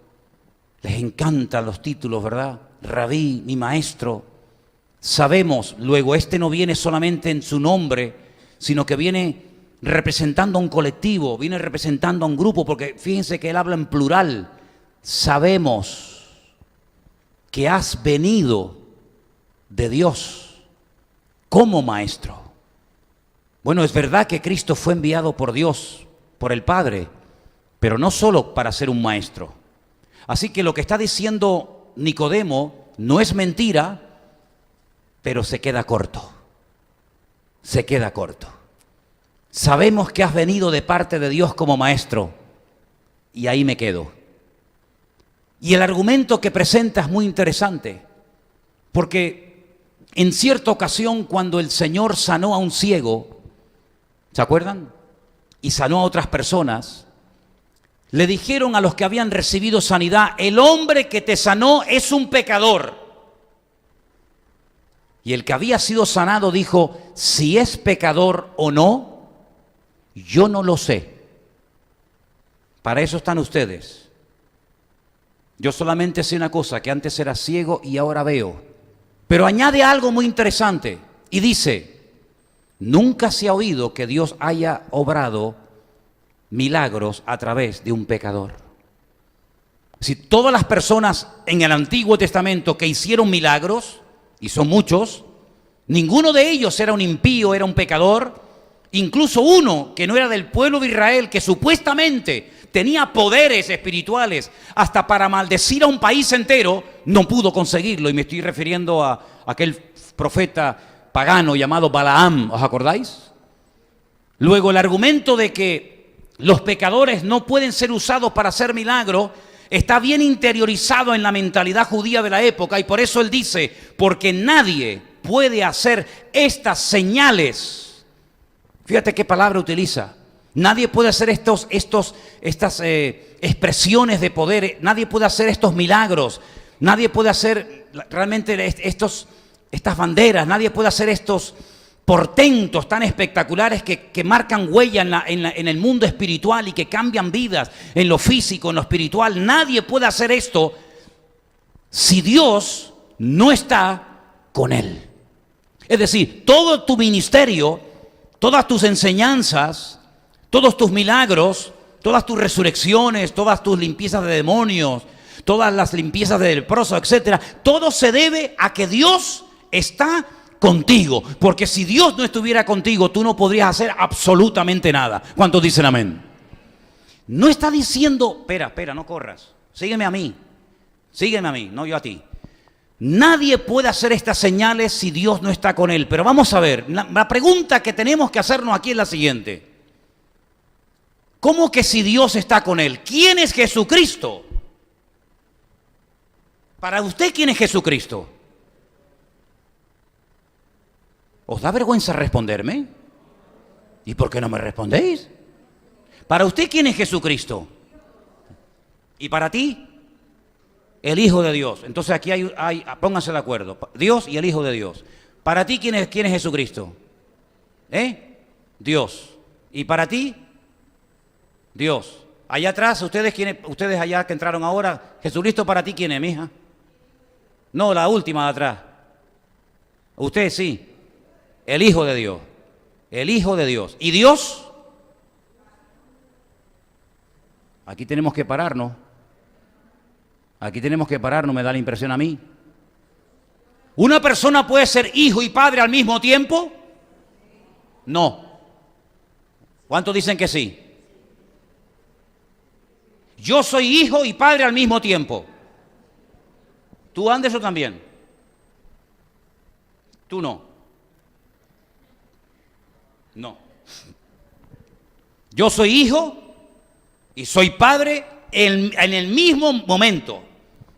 Les encantan los títulos, ¿verdad? Rabí, mi maestro. Sabemos, luego, este no viene solamente en su nombre, sino que viene representando a un colectivo, viene representando a un grupo, porque fíjense que él habla en plural. Sabemos que has venido de Dios como maestro. Bueno, es verdad que Cristo fue enviado por Dios, por el Padre, pero no solo para ser un maestro. Así que lo que está diciendo Nicodemo no es mentira, pero se queda corto. Se queda corto. Sabemos que has venido de parte de Dios como maestro, y ahí me quedo. Y el argumento que presenta es muy interesante, porque en cierta ocasión cuando el Señor sanó a un ciego, ¿se acuerdan? Y sanó a otras personas, le dijeron a los que habían recibido sanidad: el hombre que te sanó es un pecador. Y el que había sido sanado dijo: si es pecador o no, yo no lo sé. Para eso están ustedes. Yo solamente sé una cosa, que antes era ciego y ahora veo. Pero añade algo muy interesante y dice: nunca se ha oído que Dios haya obrado milagros a través de un pecador. Si todas las personas en el Antiguo Testamento que hicieron milagros, y son muchos, ninguno de ellos era un impío, era un pecador. Incluso uno que no era del pueblo de Israel, que supuestamente tenía poderes espirituales, hasta para maldecir a un país entero, no pudo conseguirlo. Y me estoy refiriendo a aquel profeta pagano llamado Balaam, ¿os acordáis? Luego el argumento de que los pecadores no pueden ser usados para hacer milagros está bien interiorizado en la mentalidad judía de la época, y por eso él dice, porque nadie puede hacer estas señales. Fíjate qué palabra utiliza. Nadie puede hacer estas expresiones de poder, nadie puede hacer estos milagros, nadie puede hacer realmente estas banderas, nadie puede hacer estos portentos tan espectaculares que marcan huella en el mundo espiritual y que cambian vidas en lo físico, en lo espiritual. Nadie puede hacer esto si Dios no está con él. Es decir, todo tu ministerio, todas tus enseñanzas, todos tus milagros, todas tus resurrecciones, todas tus limpiezas de demonios, todas las limpiezas de leprosos, etcétera, todo se debe a que Dios está contigo. Porque si Dios no estuviera contigo, tú no podrías hacer absolutamente nada. ¿Cuántos dicen amén? No está diciendo, espera, no corras, sígueme a mí, no yo a ti. Nadie puede hacer estas señales si Dios no está con él. Pero vamos a ver, la pregunta que tenemos que hacernos aquí es la siguiente. ¿Cómo que si Dios está con él? ¿Quién es Jesucristo? Para usted, ¿quién es Jesucristo? ¿Os da vergüenza responderme? ¿Y por qué no me respondéis? Para usted, ¿quién es Jesucristo? ¿Y para ti? El Hijo de Dios. Entonces aquí pónganse de acuerdo. Dios y el Hijo de Dios. Para ti, ¿quién es Jesucristo? Dios. ¿Y para ti? Dios. Allá atrás, ustedes allá que entraron ahora, Jesucristo para ti, ¿quién es, mija? No, la última de atrás. Usted sí. El Hijo de Dios. El Hijo de Dios. ¿Y Dios? Aquí tenemos que pararnos. Me da la impresión a mí. ¿Una persona puede ser hijo y padre al mismo tiempo? No. ¿Cuántos dicen que sí? Yo soy hijo y padre al mismo tiempo. ¿Tú, Anderson, también? Tú no. No. Yo soy hijo y soy padre en el mismo momento.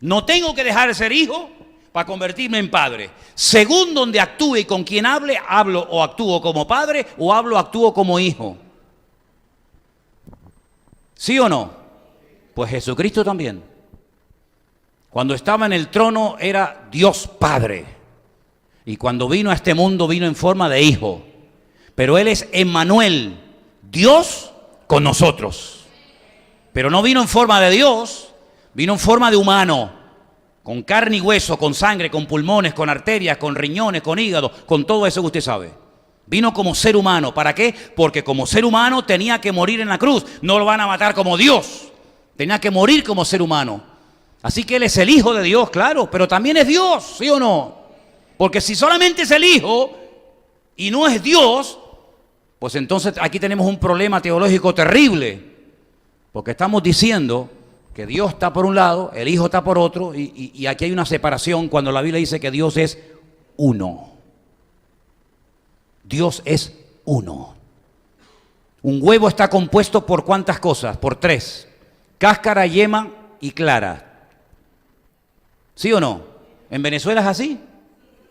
No tengo que dejar de ser hijo para convertirme en padre. Según donde actúe y con quien hable, hablo o actúo como padre o hablo o actúo como hijo. ¿Sí o no? Pues Jesucristo también. Cuando estaba en el trono era Dios Padre. Y cuando vino a este mundo vino en forma de hijo. Pero Él es Emmanuel, Dios con nosotros. Pero no vino en forma de Dios, vino en forma de humano, con carne y hueso, con sangre, con pulmones, con arterias, con riñones, con hígado, con todo eso que usted sabe. Vino como ser humano. ¿Para qué? Porque como ser humano tenía que morir en la cruz. No lo van a matar como Dios. Tenía que morir como ser humano. Así que Él es el Hijo de Dios, claro, pero también es Dios, ¿sí o no? Porque si solamente es el Hijo y no es Dios, pues entonces aquí tenemos un problema teológico terrible. Porque estamos diciendo que Dios está por un lado, el Hijo está por otro, y aquí hay una separación cuando la Biblia dice que Dios es uno. Dios es uno. Un huevo está compuesto por ¿cuántas cosas? Por 3. Cáscara, yema y clara. ¿Sí o no? ¿En Venezuela es así?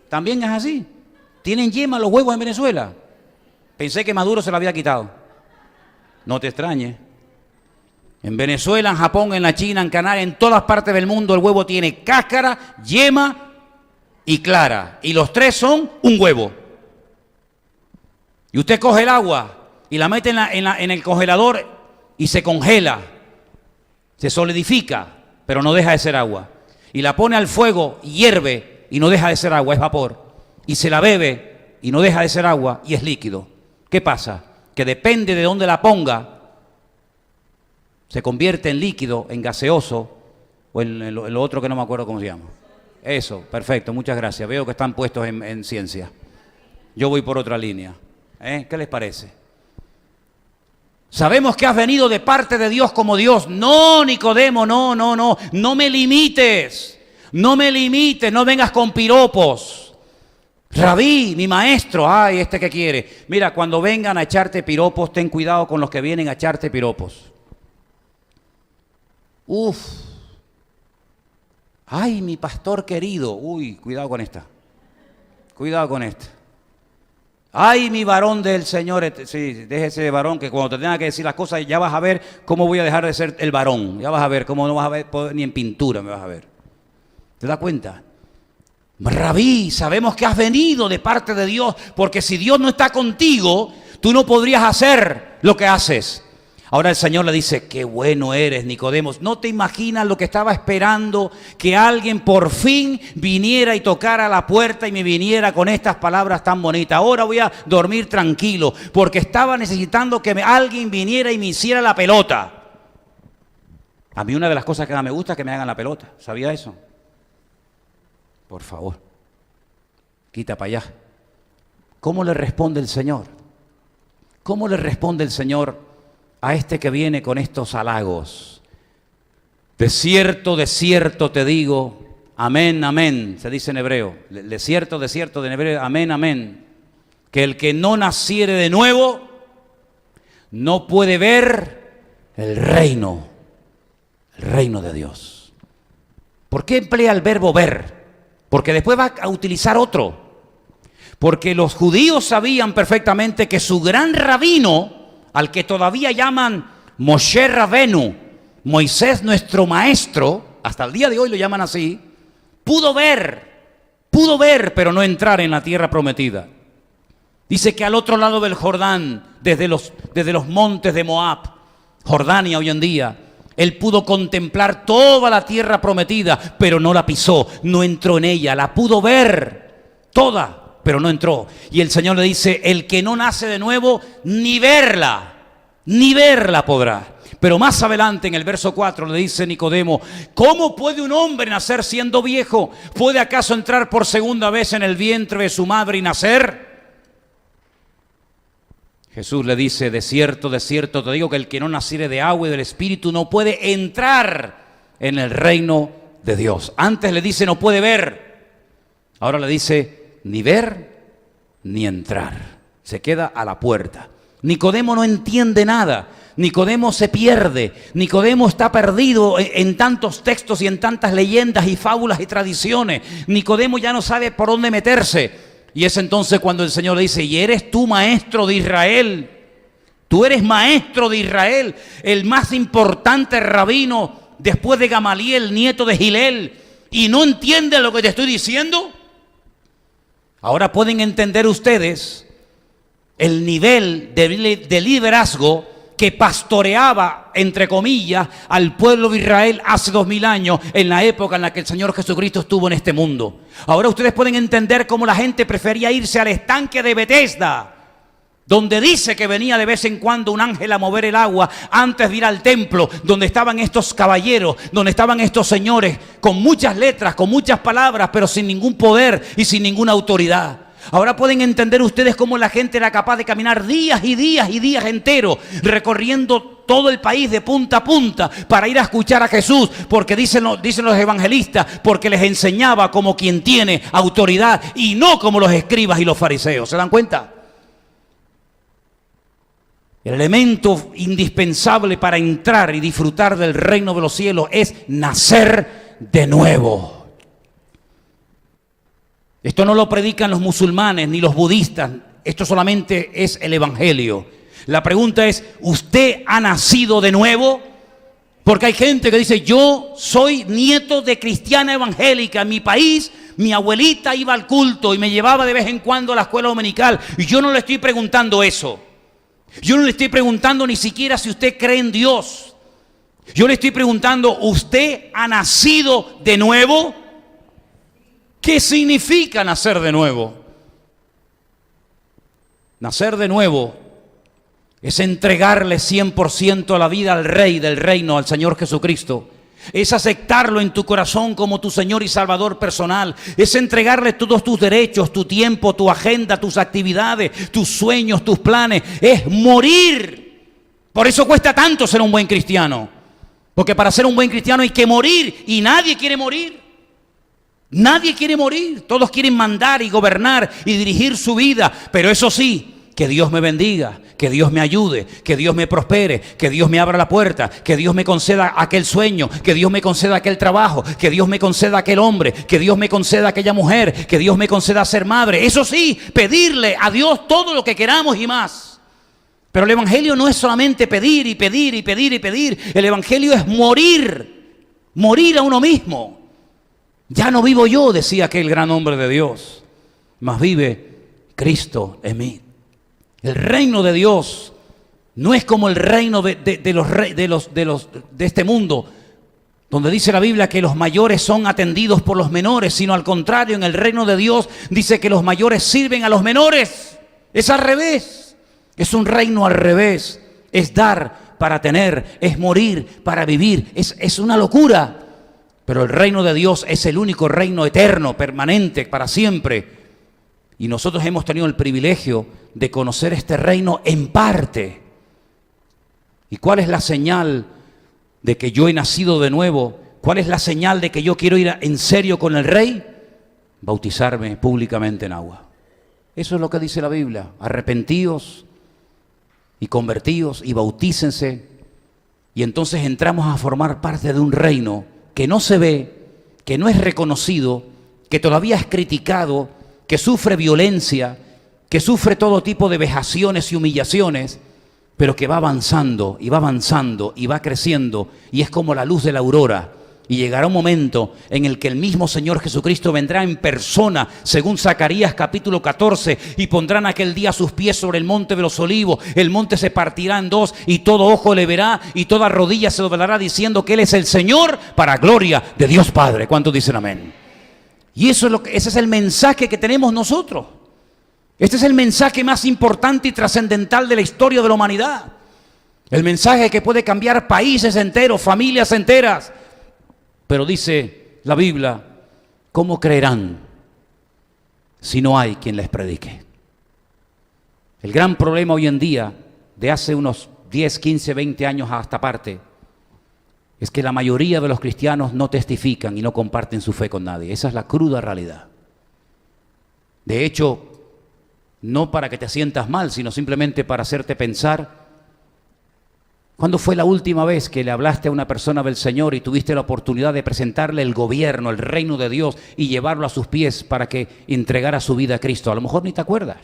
¿También es así? ¿Tienen yema los huevos en Venezuela? Pensé que Maduro se lo había quitado. No te extrañes. En Venezuela, en Japón, en la China, en Canarias, en todas partes del mundo el huevo tiene cáscara, yema y clara. Y los 3 son un huevo. Y usted coge el agua y la mete en el congelador y se congela. Se solidifica, pero no deja de ser agua. Y la pone al fuego y hierve y no deja de ser agua, es vapor. Y se la bebe y no deja de ser agua y es líquido. ¿Qué pasa? Que depende de dónde la ponga, se convierte en líquido, en gaseoso, o en lo otro que no me acuerdo cómo se llama. Eso, perfecto, muchas gracias. Veo que están puestos en ciencia. Yo voy por otra línea. ¿Qué les parece? Sabemos que has venido de parte de Dios como Dios. No, Nicodemo, no me limites. No me limites, no vengas con piropos. Rabí, mi maestro, ay, ¿este qué quiere? Mira, cuando vengan a echarte piropos, ten cuidado con los que vienen a echarte piropos. Uf. Ay, mi pastor querido. Uy, cuidado con esta. Cuidado con esta. Ay, mi varón del Señor. Sí, déjese de varón, que cuando te tenga que decir las cosas, ya vas a ver cómo voy a dejar de ser el varón. Ya vas a ver cómo no vas a ver, ni en pintura me vas a ver. ¿Te das cuenta? Rabí, sabemos que has venido de parte de Dios, porque si Dios no está contigo, tú no podrías hacer lo que haces. Ahora el Señor le dice, qué bueno eres, Nicodemo. ¿No te imaginas lo que estaba esperando? Que alguien por fin viniera y tocara la puerta y me viniera con estas palabras tan bonitas. Ahora voy a dormir tranquilo, porque estaba necesitando que alguien viniera y me hiciera la pelota. A mí una de las cosas que más me gusta es que me hagan la pelota. ¿Sabía eso? Por favor, quita para allá. ¿Cómo le responde el Señor? ¿Cómo le responde el Señor a este que viene con estos halagos? De cierto te digo, amén, amén, se dice en hebreo. De cierto en hebreo, amén, amén. Que el que no naciere de nuevo no puede ver el reino de Dios. ¿Por qué emplea el verbo ver? Porque después va a utilizar otro. Porque los judíos sabían perfectamente que su gran rabino, al que todavía llaman Moshe Rabenu, Moisés nuestro maestro, hasta el día de hoy lo llaman así, pudo ver, pero no entrar en la tierra prometida. Dice que al otro lado del Jordán, desde los montes de Moab, Jordania hoy en día, él pudo contemplar toda la tierra prometida, pero no la pisó, no entró en ella, la pudo ver toda, pero no entró. Y el Señor le dice, el que no nace de nuevo, ni verla podrá. Pero más adelante en el verso 4 le dice Nicodemo, ¿cómo puede un hombre nacer siendo viejo? ¿Puede acaso entrar por segunda vez en el vientre de su madre y nacer? Jesús le dice, de cierto te digo que el que no naciere de agua y del Espíritu no puede entrar en el reino de Dios. Antes le dice no puede ver, ahora le dice ni ver ni entrar. Se queda a la puerta. Nicodemo no entiende nada, Nicodemo se pierde, Nicodemo está perdido en tantos textos y en tantas leyendas y fábulas y tradiciones. Nicodemo ya no sabe por dónde meterse. Y es entonces cuando el Señor le dice, ¿y eres tú maestro de Israel? Tú eres maestro de Israel, el más importante rabino después de Gamaliel, nieto de Gilel, ¿y no entiendes lo que te estoy diciendo? Ahora pueden entender ustedes el nivel de liderazgo que pastoreaba, entre comillas, al pueblo de Israel hace 2000 años, en la época en la que el Señor Jesucristo estuvo en este mundo. Ahora ustedes pueden entender cómo la gente prefería irse al estanque de Betesda, donde dice que venía de vez en cuando un ángel a mover el agua antes de ir al templo, donde estaban estos caballeros, donde estaban estos señores, con muchas letras, con muchas palabras, pero sin ningún poder y sin ninguna autoridad. Ahora pueden entender ustedes cómo la gente era capaz de caminar días y días enteros, recorriendo todo el país de punta a punta para ir a escuchar a Jesús, porque dicen los evangelistas, porque les enseñaba como quien tiene autoridad y no como los escribas y los fariseos. ¿Se dan cuenta? El elemento indispensable para entrar y disfrutar del reino de los cielos es nacer de nuevo. Esto no lo predican los musulmanes ni los budistas, esto solamente es el evangelio. La pregunta es, ¿usted ha nacido de nuevo? Porque hay gente que dice, yo soy nieto de cristiana evangélica. En mi país, mi abuelita iba al culto y me llevaba de vez en cuando a la escuela dominical. Y yo no le estoy preguntando eso. Yo no le estoy preguntando ni siquiera si usted cree en Dios. Yo le estoy preguntando, ¿usted ha nacido de nuevo? ¿Qué significa nacer de nuevo? Nacer de nuevo es entregarle 100% a la vida al Rey del Reino, al Señor Jesucristo. Es aceptarlo en tu corazón como tu Señor y Salvador personal. Es entregarle todos tus derechos, tu tiempo, tu agenda, tus actividades, tus sueños, tus planes. Es morir Por eso cuesta tanto ser un buen cristiano. Porque para ser un buen cristiano hay que morir y nadie quiere morir. Nadie quiere morir. Todos quieren mandar y gobernar y dirigir su vida. Pero eso sí, que Dios me bendiga, que Dios me ayude, que Dios me prospere, que Dios me abra la puerta, que Dios me conceda aquel sueño, que Dios me conceda aquel trabajo, que Dios me conceda aquel hombre, que Dios me conceda aquella mujer, que Dios me conceda ser madre. Eso sí, pedirle a Dios todo lo que queramos y más. Pero el evangelio no es solamente pedir y pedir y pedir y pedir. El evangelio es morir, morir a uno mismo. Ya no vivo yo, decía aquel gran hombre de Dios, mas vive Cristo en mí. El reino de Dios no es como el reino de este mundo, donde dice la Biblia que los mayores son atendidos por los menores, sino al contrario, en el reino de Dios dice que los mayores sirven a los menores. Es al revés, es un reino al revés, es dar para tener, es morir para vivir, es una locura. Pero el reino de Dios es el único reino eterno, permanente, para siempre. Y nosotros hemos tenido el privilegio de conocer este reino en parte. ¿Y cuál es la señal de que yo he nacido de nuevo? ¿Cuál es la señal de que yo quiero ir en serio con el Rey? Bautizarme públicamente en agua. Eso es lo que dice la Biblia. Arrepentíos y convertíos y bautícense. Y entonces entramos a formar parte de un reino que no se ve, que no es reconocido, que todavía es criticado, que sufre violencia, que sufre todo tipo de vejaciones y humillaciones, pero que va avanzando y va avanzando y va creciendo, y es como la luz de la aurora. Y llegará un momento en el que el mismo Señor Jesucristo vendrá en persona, según Zacarías capítulo 14, y pondrán aquel día sus pies sobre el monte de los olivos. El monte se partirá en dos y todo ojo le verá y toda rodilla se doblará diciendo que Él es el Señor, para gloria de Dios Padre. ¿Cuántos dicen amén? Y ese es el mensaje que tenemos nosotros. Este es el mensaje más importante y trascendental de la historia de la humanidad. El mensaje que puede cambiar países enteros, familias enteras. Pero dice la Biblia, ¿cómo creerán si no hay quien les predique? El gran problema hoy en día, de hace unos 10, 15, 20 años a esta parte, es que la mayoría de los cristianos no testifican y no comparten su fe con nadie. Esa es la cruda realidad. De hecho, no para que te sientas mal, sino simplemente para hacerte pensar. ¿Cuándo fue la última vez que le hablaste a una persona del Señor y tuviste la oportunidad de presentarle el gobierno, el reino de Dios y llevarlo a sus pies para que entregara su vida a Cristo? A lo mejor ni te acuerdas.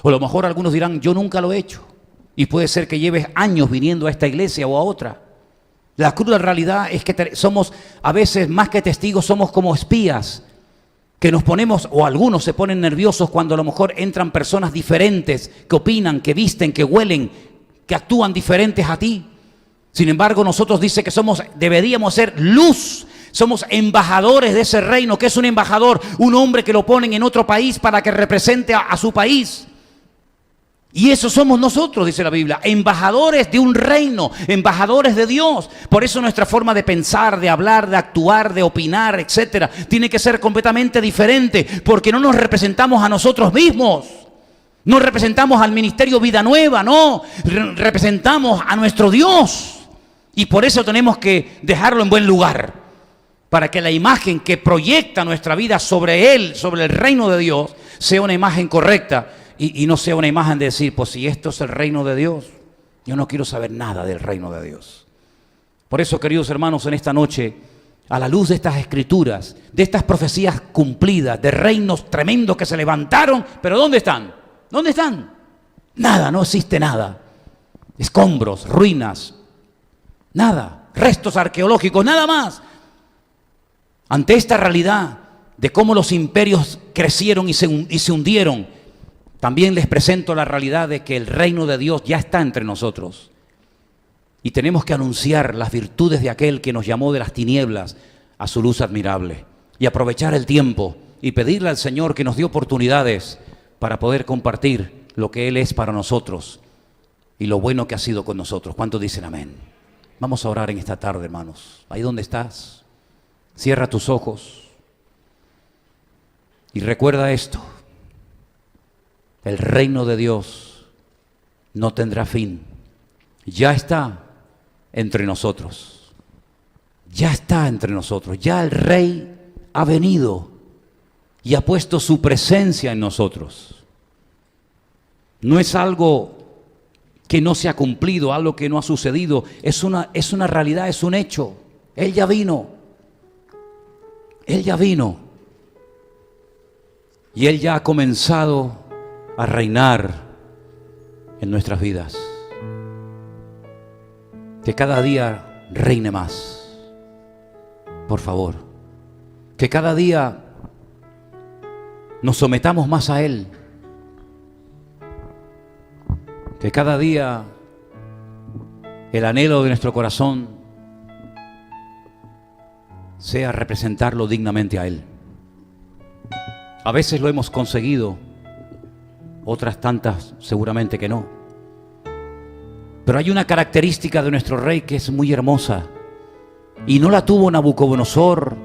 O a lo mejor algunos dirán, yo nunca lo he hecho. Y puede ser que lleves años viniendo a esta iglesia o a otra. La cruda realidad es que somos, a veces más que testigos, somos como espías. Que nos ponemos, o algunos se ponen nerviosos cuando a lo mejor entran personas diferentes, que opinan, que visten, que huelen, que actúan diferentes a ti. Sin embargo, nosotros dice que deberíamos ser luz, somos embajadores de ese reino. ¿Qué es un embajador? Un hombre que lo ponen en otro país para que represente a su país. Y eso somos nosotros, dice la Biblia, embajadores de un reino, embajadores de Dios. Por eso nuestra forma de pensar, de hablar, de actuar, de opinar, etcétera, tiene que ser completamente diferente, porque no nos representamos a nosotros mismos. No representamos al ministerio Vida Nueva, no, representamos a nuestro Dios. Y por eso tenemos que dejarlo en buen lugar, para que la imagen que proyecta nuestra vida sobre Él, sobre el reino de Dios, sea una imagen correcta y no sea una imagen de decir, pues si esto es el reino de Dios, yo no quiero saber nada del reino de Dios. Por eso, queridos hermanos, en esta noche, a la luz de estas escrituras, de estas profecías cumplidas, de reinos tremendos que se levantaron, pero ¿dónde están? ¿Dónde están? Nada, no existe nada. Escombros, ruinas, nada, restos arqueológicos, nada más. Ante esta realidad de cómo los imperios crecieron y se hundieron, también les presento la realidad de que el reino de Dios ya está entre nosotros. Y tenemos que anunciar las virtudes de aquel que nos llamó de las tinieblas a su luz admirable. Y aprovechar el tiempo y pedirle al Señor que nos dé oportunidades para poder compartir lo que Él es para nosotros y lo bueno que ha sido con nosotros. ¿Cuántos dicen amén? Vamos a orar en esta tarde, hermanos. Ahí donde estás, cierra tus ojos y recuerda esto. El reino de Dios no tendrá fin. ya está entre nosotros. Ya está entre nosotros. Ya el Rey ha venido y ha puesto su presencia en nosotros. No es algo que no se ha cumplido, algo que no ha sucedido. Es una realidad, es un hecho. Él ya vino. Él ya vino. Y Él ya ha comenzado a reinar en nuestras vidas. Que cada día reine más. Por favor. Que cada día nos sometamos más a Él. Que cada día el anhelo de nuestro corazón sea representarlo dignamente a Él. A veces lo hemos conseguido, otras tantas seguramente que no. Pero hay una característica de nuestro Rey que es muy hermosa y no la tuvo Nabucodonosor,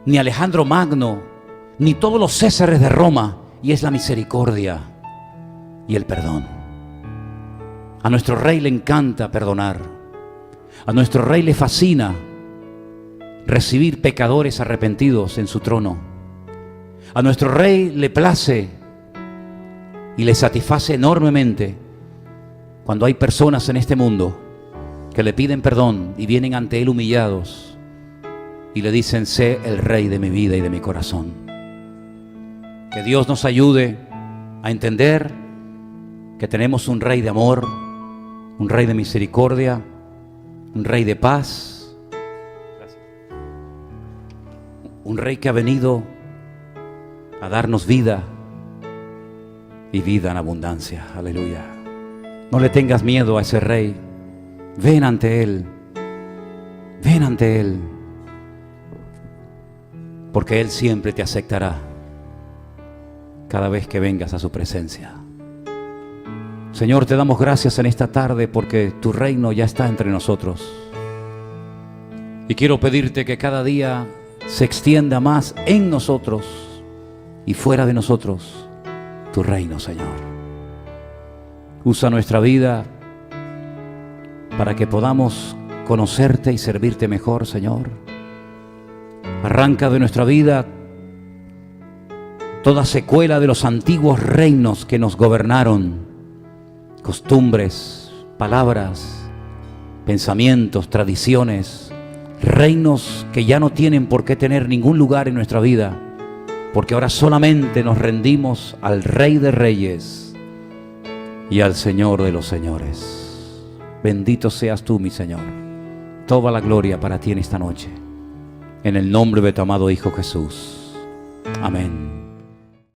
ni Alejandro Magno, ni todos los Césares de Roma, y es la misericordia y el perdón. A nuestro Rey le encanta perdonar. A nuestro Rey le fascina recibir pecadores arrepentidos en su trono. A nuestro Rey le place y le satisface enormemente cuando hay personas en este mundo que le piden perdón y vienen ante Él humillados y le dicen: sé el Rey de mi vida y de mi corazón. Que Dios nos ayude a entender que tenemos un Rey de amor, un Rey de misericordia, un Rey de paz, un Rey que ha venido a darnos vida y vida en abundancia. Aleluya. No le tengas miedo a ese Rey. Ven ante Él. Ven ante Él. Porque Él siempre te aceptará cada vez que vengas a su presencia. Señor, te damos gracias en esta tarde porque tu reino ya está entre nosotros. Y quiero pedirte que cada día se extienda más en nosotros y fuera de nosotros tu reino, Señor. Usa nuestra vida para que podamos conocerte y servirte mejor, Señor. Arranca de nuestra vida toda secuela de los antiguos reinos que nos gobernaron. Costumbres, palabras, pensamientos, tradiciones, reinos que ya no tienen por qué tener ningún lugar en nuestra vida, porque ahora solamente nos rendimos al Rey de Reyes y al Señor de los Señores. Bendito seas tú, mi Señor. Toda la gloria para ti en esta noche. En el nombre de tu amado Hijo Jesús. Amén.